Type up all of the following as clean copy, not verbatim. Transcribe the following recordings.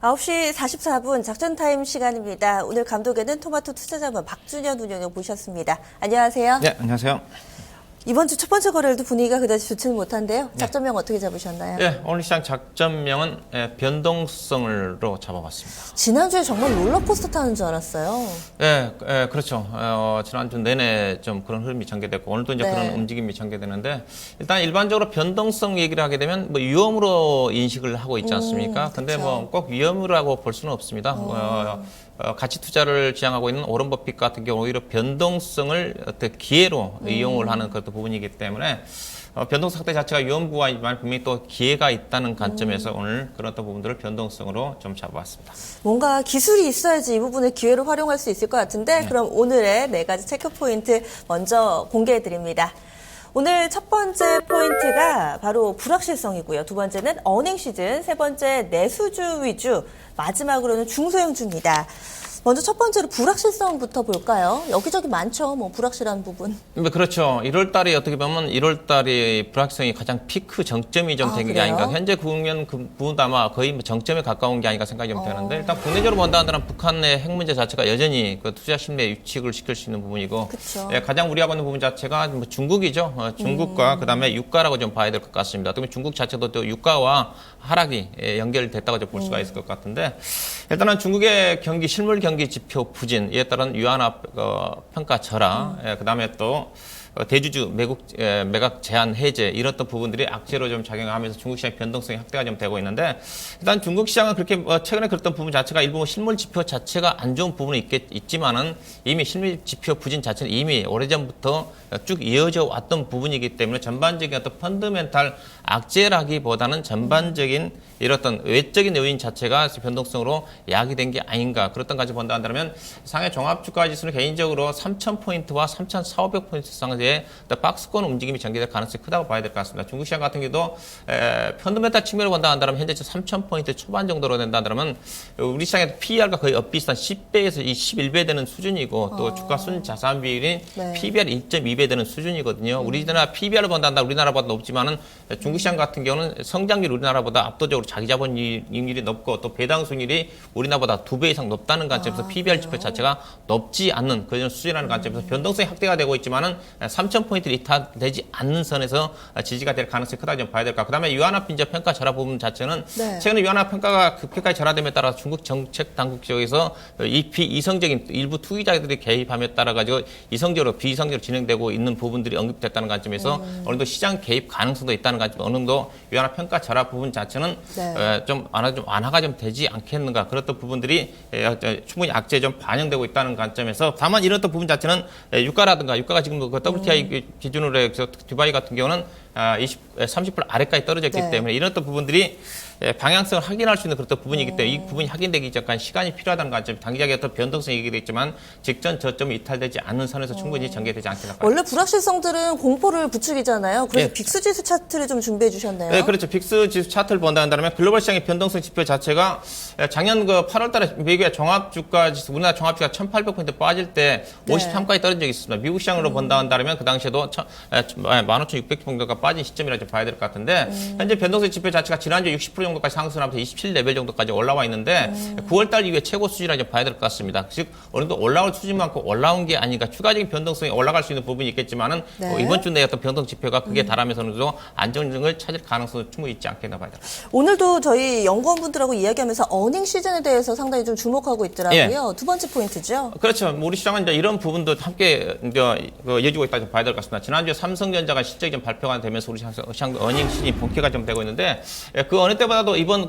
9시 44분 작전타임 시간입니다. 오늘 감독에는 토마토 투자자분 박준현 운영위원 모셨습니다. 안녕하세요. 네, 안녕하세요. 이번 주 첫 번째 거래일도 분위기가 그다지 좋지는 못한데요. 작전명 어떻게 잡으셨나요? 네, 오늘 시장 작전명은 변동성으로 잡아봤습니다. 지난주에 정말 롤러코스터 타는 줄 알았어요. 네, 그렇죠. 지난주 내내 좀 그런 흐름이 전개됐고 오늘도 이제 네. 그런 움직임이 전개되는데 일단 일반적으로 변동성 얘기를 하게 되면 뭐 위험으로 인식을 하고 있지 않습니까? 근데 뭐 꼭 위험이라고 볼 수는 없습니다. 가치 투자를 지향하고 있는 오런 버핏 같은 경우 오히려 변동성을 어떤 기회로 이용을 하는 그런 부분이기 때문에 변동 상태 자체가 위험구가 있지만 분명히 또 기회가 있다는 관점에서 오늘 그런 어떤 부분들을 변동성으로 좀 잡아봤습니다. 뭔가 기술이 있어야지 이 부분을 기회로 활용할 수 있을 것 같은데 그럼 오늘의 4가지 체크 포인트 먼저 공개해 드립니다. 오늘 첫 번째 포인트가 바로 불확실성이고요. 두 번째는 어닝 시즌, 세 번째 내수주 위주, 마지막으로는 중소형주입니다. 먼저 첫 번째로 불확실성부터 볼까요? 여기저기 많죠, 뭐 불확실한 부분. 그렇죠. 1월 달에 어떻게 보면 1월 달에 불확실성이 가장 피크 정점이 좀 된 게 아닌가. 현재 국면 그 부분도 아마 거의 뭐 정점에 가까운 게 아닌가 생각이 좀 되는데 일단 국내적으로 본다 하더라도 북한의 핵 문제 자체가 여전히 그 투자 심리에 위축을 시킬 수 있는 부분이고 가장 우려하고 있는 부분 자체가 뭐 중국이죠. 중국과 그다음에 유가라고 좀 봐야 될 것 같습니다. 어떻게 보면 중국 자체도 또 유가와 하락이 연결됐다고 볼 수가 있을 것 같은데 일단은 중국의 경기 실물 경기 지표 부진, 이에 따른 유한화 평가 절하, 그다음에 또 대주주 매각 제한 해제 이런 어떤 부분들이 악재로 좀 작용하면서 중국 시장의 변동성이 확대가 좀 되고 있는데 일단 중국 시장은 그렇게 최근에 그랬던 부분 자체가 일부 실물 지표 자체가 안 좋은 부분이 있지만은 이미 실물 지표 부진 자체는 이미 오래전부터 쭉 이어져 왔던 부분이기 때문에 전반적인 어떤 펀더멘탈 악재라기보다는 전반적인 이런 어떤 외적인 요인 자체가 변동성으로 야기된 게 아닌가 그렇던 까지 본다 한다면 상해 종합주가 지수는 개인적으로 3,000포인트와 3,400포인트 상대의 박스권 움직임이 전개될 가능성이 크다고 봐야 될 것 같습니다. 중국 시장 같은 경우도 펀더멘탈 측면으로 본다 한다면 현재 3,000포인트 초반 정도로 된다 한다면 우리 시장의 PER과 거의 엇비슷한 10배에서 11배 되는 수준이고 또 주가 순 자산 비율이 PBR 1.2배 되는 수준이거든요. 우리나라 PBR을 본다 한다면 우리나라보다 높지만은 중국 시장 같은 경우는 성장률 우리나라보다 압도적으로 자기 자본 이익률이 높고 또 배당 수익률이 우리나라보다 2배 이상 높다는 관점에서 PBR 지표 자체가 높지 않는 그런 수준이라는 관점에서 변동성이 확대가 되고 있지만은 3,000포인트 이탈되지 않는 선에서 지지가 될 가능성이 크다고 좀 봐야 될 것 같고 그다음에 유한화 빈자 평가 절하 부분 자체는 최근에 유한화 평가가 급격하게 절하됨에 따라 중국 정책 당국 쪽에서 이성적인 일부 투기자들이 개입함에 따라 가지고 이성적으로 비이성적으로 진행되고 있는 부분들이 언급됐다는 관점에서 어느 정도 시장 개입 가능성도 있다는 관점 어느 정도 유한화 평가 절하 부분 자체는 좀 완화가 좀 되지 않겠는가 그렇던 부분들이 충분히 악재에 좀 반영되고 있다는 관점에서 다만 이런 부분 자체는 유가라든가 유가가 지금 그 WTI 기준으로 해서 두바이 같은 경우는 30% 아래까지 떨어졌기 때문에 이런 부분들이 방향성을 확인할 수 있는 그런 부분이기 때문에 이 부분이 확인되기 전까지 시간이 필요하다는 관점 단기적인 어떤 변동성이 얘기되지만 직전 저점이 이탈되지 않는 선에서 충분히 전개되지 않겠다. 원래 불확실성들은 공포를 부추기잖아요. 그래서 빅스지수 차트를 좀 준비해 주셨네요. 네, 그렇죠. 빅스지수 차트를 본다 한다면 글로벌 시장의 변동성 지표 자체가 작년 8월 달에 미국의 종합주가 지수 우리나라 종합주가 1,800포인트 빠질 때 53까지 떨어진 적이 있습니다. 미국 시장으로 본다 한다면 그 당시에도 15,600포인트가 빠진 시점이라 좀 봐야 될 것 같은데 현재 변동성 지표 자체가 지난주 60% 정도까지 상승하면서 27레벨 정도까지 올라와 있는데 9월달 이후에 최고 수준이라 좀 봐야 될 것 같습니다. 즉 어느 정도 올라올 수준만큼 올라온 게 아닌가 추가적인 변동성이 올라갈 수 있는 부분이 있겠지만은 이번 주 내에 어떤 변동 지표가 크게 달하면서 어느 정도 안정을 찾을 가능성은 충분히 있지 않겠나 봐야 됩니다. 오늘도 저희 연구원분들하고 이야기하면서 어닝 시즌에 대해서 상당히 좀 주목하고 있더라고요. 두 번째 포인트죠. 그렇죠. 우리 시장은 이제 이런 부분도 함께 이어지고 있다 좀 봐야 될 것 같습니다. 지난주에 삼성전자가 실적이 좀 발표가 되면서 우리 시장 어닝 시즌이 본캐가 좀 되고 있는데 그 어느 때보다도 이번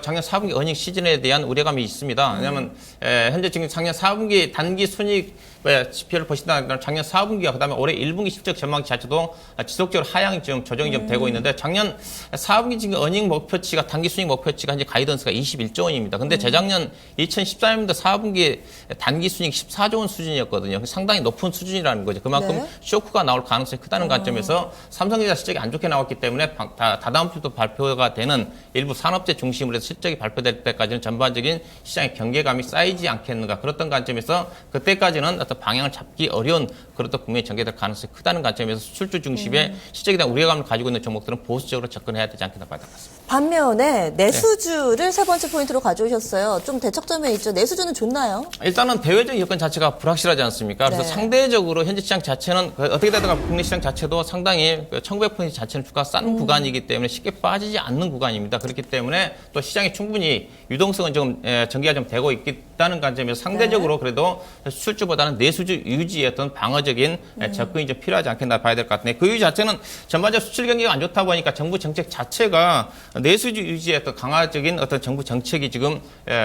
작년 4분기 어닝 시즌에 대한 우려감이 있습니다. 왜냐하면 현재 지금 작년 4분기 단기 순이익 지표를 보신다면 작년 4분기와 그다음에 올해 1분기 실적 전망 자체도 지속적으로 하향 좀 조정이 좀 되고 있는데 작년 4분기 지금 어닝 목표치가 단기 순이익 목표치가 현재 가이던스가 21조 원입니다. 근데 재작년 2014년도 4분기 단기 순이익 14조 원 수준이었거든요. 상당히 높은 수준이라는 거죠. 그만큼 쇼크가 나올 가능성이 크다는 관점에서 삼성전자 실적이 안 좋게 나왔기 때문에 다다음 주도 발표가 되는 일부 산업재 중심으로 해서 실적이 발표될 때까지는 전반적인 시장의 경계감이 쌓이지 않겠는가 그렇던 관점에서 그때까지는 어떤 방향을 잡기 어려운 그런 국면이 전개될 가능성이 크다는 관점에서 수출주 중심의 실적에 대한 우려감을 가지고 있는 종목들은 보수적으로 접근해야 되지 않겠나 봐야 될 것 같습니다. 반면에 내수주를 세 번째 포인트로 가져오셨어요. 좀 대척점에 있죠. 내수주는 좋나요? 일단은 대외적인 여건 자체가 불확실하지 않습니까? 그래서 네. 상대적으로 현재 시장 자체는 어떻게 되다가 국내 시장 자체도 상당히 1900포인트 자체는 주가 싼 구간이기 때문에 쉽게 빠지지 않는 구간입니다. 그렇기 때문에 또 시장이 충분히 유동성은 좀 전개가 좀 되고 있다는 관점에서 상대적으로 그래도 수출주보다는 내수주 유지의 어떤 방어적인 접근이 좀 필요하지 않겠나 봐야 될 것 같은데 그 이유 자체는 전반적으로 수출 경기가 안 좋다 보니까 정부 정책 자체가 내수주 유지의 어떤 강화적인 어떤 정부 정책이 지금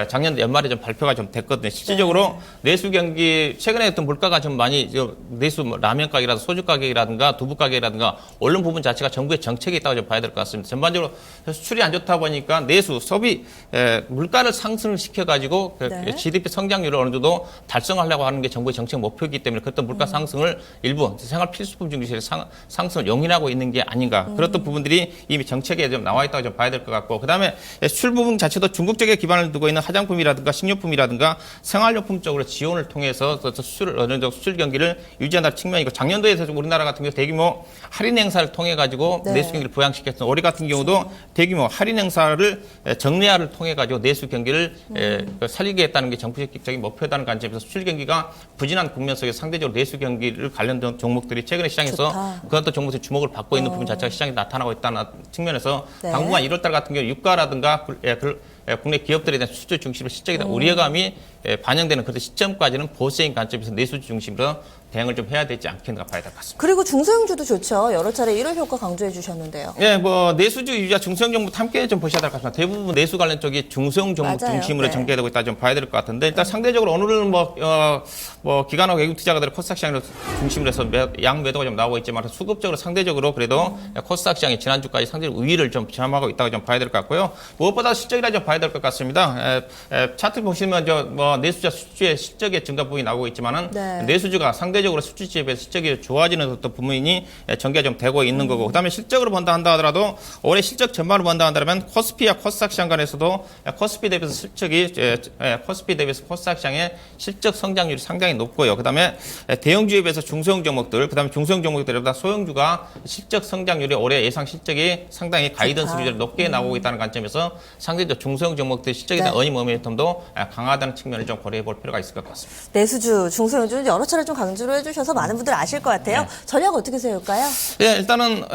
작년 연말에 좀 발표가 좀 됐거든요. 실질적으로 내수 경기 최근에 어떤 물가가 좀 많이 내수 라면 가격이라든가 소주 가격이라든가 두부 가격이라든가 오른 부분 자체가 정부의 정책이 있다고 좀 봐야 될 것 같습니다. 전반적으로 수출이 안 좋다 보니까 내수 소비 물가를 상승을 시켜가지고 GDP 성장률을 어느 정도 달성하려고 하는 게 정부의 정책 목표이기 때문에 그랬던 물가 상승을 일부 생활 필수품 중에서 상승을 용인하고 있는 게 아닌가 그렇던 부분들이 이미 정책에 좀 나와 있다고 좀 봐야 될 것 같고 그다음에 수출 부분 자체도 중국 쪽에 기반을 두고 있는 화장품이라든가 식료품이라든가 생활용품 쪽으로 지원을 통해서 수출을 어느 정도 수출 경기를 유지한다는 측면이고 작년도에 우리나라 같은 경우 대규모 할인 행사를 통해 가지고 내수 경기를 부양시켰습니다. 올해 같은 경우도 대규모 할인 행사를 정례화를 통해 가지고 내수 경기를 살리겠다는 게 정부적인 목표다는 관점에서 수출 경기가 부진한 국면 속에서 상대적으로 내수 경기를 관련된 종목들이 최근에 시장에서 그것도 종목들이 주목을 받고 있는 부분 자체가 시장에 나타나고 있다는 측면에서 당분간 1월달 같은 경우 유가라든가 국내 기업들에 대한 수출 중심으로 실적에 대한 우려감이 반영되는 그런 시점까지는 보수적인 관점에서 내수주 중심으로 대응을 좀 해야 되지 않겠나 봐야 될 것 같습니다. 그리고 중소형주도 좋죠. 여러 차례 1월 효과 강조해 주셨는데요. 네, 내수주 유지와 중소형 종목 함께 좀 보셔야 될 것 같습니다. 대부분 내수 관련 쪽이 중소형 종목 중심으로 전개되고 있다 좀 봐야 될 것 같은데 일단 상대적으로 오늘은 기관화 외국 투자가들의 코스닥 시장을 중심으로 해서 양 매도가 좀 나오고 있지만 수급적으로 상대적으로 그래도 코스닥 시장이 지난주까지 상대적으로 우위를 좀 점하고 있다고 좀 봐야 될 것 같고요. 무엇보다 실적이라 좀 봐야 될 것 같습니다. 차트 보시면 내수주와 수주의 실적의 증가 부분이 나오고 있지만은 내수주가 상대적으로 수주주에 비해서 실적이 좋아지는 어떤 부분이 전개가 좀 되고 있는 거고 그다음에 실적으로 본다 한다 하더라도 올해 실적 전반으로 본다 한다면 코스피와 코스닥 시장 간에서도 코스피 대비해서 코스닥 시장의 실적 성장률이 상당히 높고요. 그다음에 대형주에 비해서 중소형 종목들 그다음에 중소형 종목들보다 소형주가 실적 성장률이 올해 예상 실적이 상당히 가이던스 수준으로 높게 나오고 있다는 관점에서 상대적으로 중소형 종목들 실적에 대한 어닝 모멘텀도 강하다는 측면을 좀 고려해 볼 필요가 있을 것 같습니다. 내수주, 중소형주는 여러 차례 좀 강조를 해주셔서 많은 분들 아실 것 같아요. 전략 어떻게 세울까요? 네, 일단은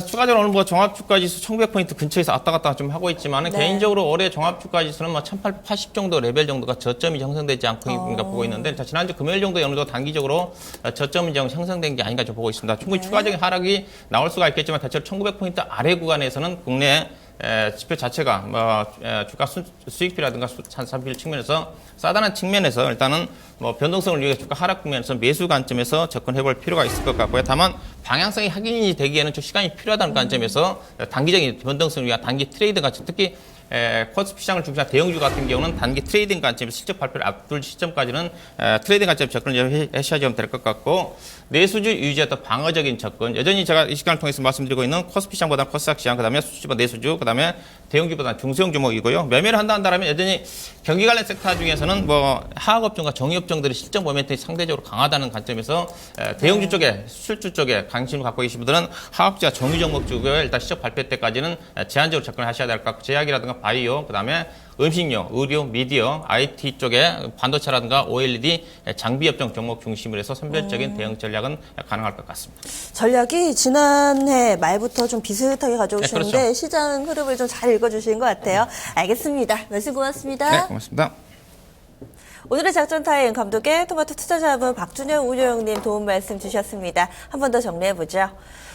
추가적으로 오늘 종합주가지수 1900포인트 근처에서 왔다 갔다 좀 하고 있지만 개인적으로 올해 종합주가지수는 1880 정도 레벨 정도가 저점이 형성되지 않고 있는가 보고 있는데 지난주 금요일 정도에 어느 정도 단기적으로 저점이 좀 형성된 게 아닌가 좀 보고 있습니다. 충분히 추가적인 하락이 나올 수가 있겠지만 대체로 1900포인트 아래 구간에서는 국내 지표 자체가 주가 수익비라든가 산비율 측면에서 싸다는 측면에서 일단은 변동성을 위해 주가 하락 국면에서 매수 관점에서 접근해볼 필요가 있을 것 같고요. 다만 방향성이 확인이 되기에는 좀 시간이 필요하다는 관점에서 단기적인 변동성을 위한 단기 트레이드 같이 특히 코스피 시장을 중심한 대형주 같은 경우는 단기 트레이딩 관점에서 실적 발표를 앞둘 시점까지는 트레이딩 관점 접근을 하셔야 될 것 같고 내수주 유지했던 방어적인 접근 여전히 제가 이 시간을 통해서 말씀드리고 있는 코스피 시장보다 코스닥 시장 그다음에 수주보다 내수주 그다음에 대형주보다 중소형 종목이고요. 매매를 한다면 여전히 경기 관련 섹터 중에서는 하학업종과 정유업종들의 실적 모멘텀이 상대적으로 강하다는 관점에서 대형주 쪽에 수출주 쪽에 관심을 갖고 계신 분들은 하학주와 정유 종목 쪽에 일단 실적 발표 때까지는 제한적으로 접근을 하셔야 될 것 같고 제약이라든가 바이오 그다음에 음식료, 의료, 미디어, IT 쪽에 반도체라든가 OLED 장비 업종 종목 중심으로 해서 선별적인 대응 전략은 가능할 것 같습니다. 전략이 지난해 말부터 좀 비슷하게 가져오시는데 그렇죠. 시장 흐름을 좀 잘 읽어주신 것 같아요. 알겠습니다. 말씀 고맙습니다. 네, 고맙습니다. 오늘의 작전 타임 감독의 토마토 투자자분 박준영 운영님 도움 말씀 주셨습니다. 한 번 더 정리해보죠.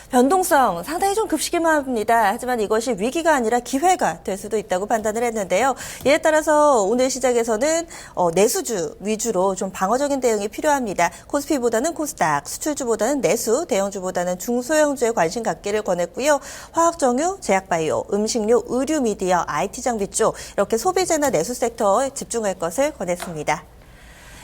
변동성 상당히 좀 급식일만 합니다. 하지만 이것이 위기가 아니라 기회가 될 수도 있다고 판단을 했는데요. 이에 따라서 오늘 시장에서는 내수주 위주로 좀 방어적인 대응이 필요합니다. 코스피보다는 코스닥, 수출주보다는 내수, 대형주보다는 중소형주에 관심 갖기를 권했고요. 화학정유, 제약바이오, 음식료, 의류 미디어, IT 장비 쪽 이렇게 소비재나 내수 섹터에 집중할 것을 권했습니다.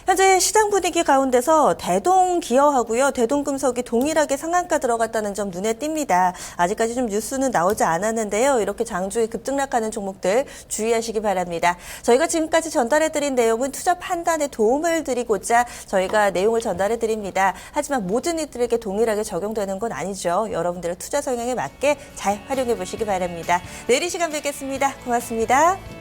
현재 시장 분위기 가운데서 대동 기어하고요. 대동금속이 동일하게 상한가 들어갔다는 점 눈에 띕니다. 아직까지 좀 뉴스는 나오지 않았는데요. 이렇게 장중에 급등락하는 종목들 주의하시기 바랍니다. 저희가 지금까지 전달해드린 내용은 투자 판단에 도움을 드리고자 저희가 내용을 전달해드립니다. 하지만 모든 이들에게 동일하게 적용되는 건 아니죠. 여러분들의 투자 성향에 맞게 잘 활용해 보시기 바랍니다. 내일 이 시간 뵙겠습니다. 고맙습니다.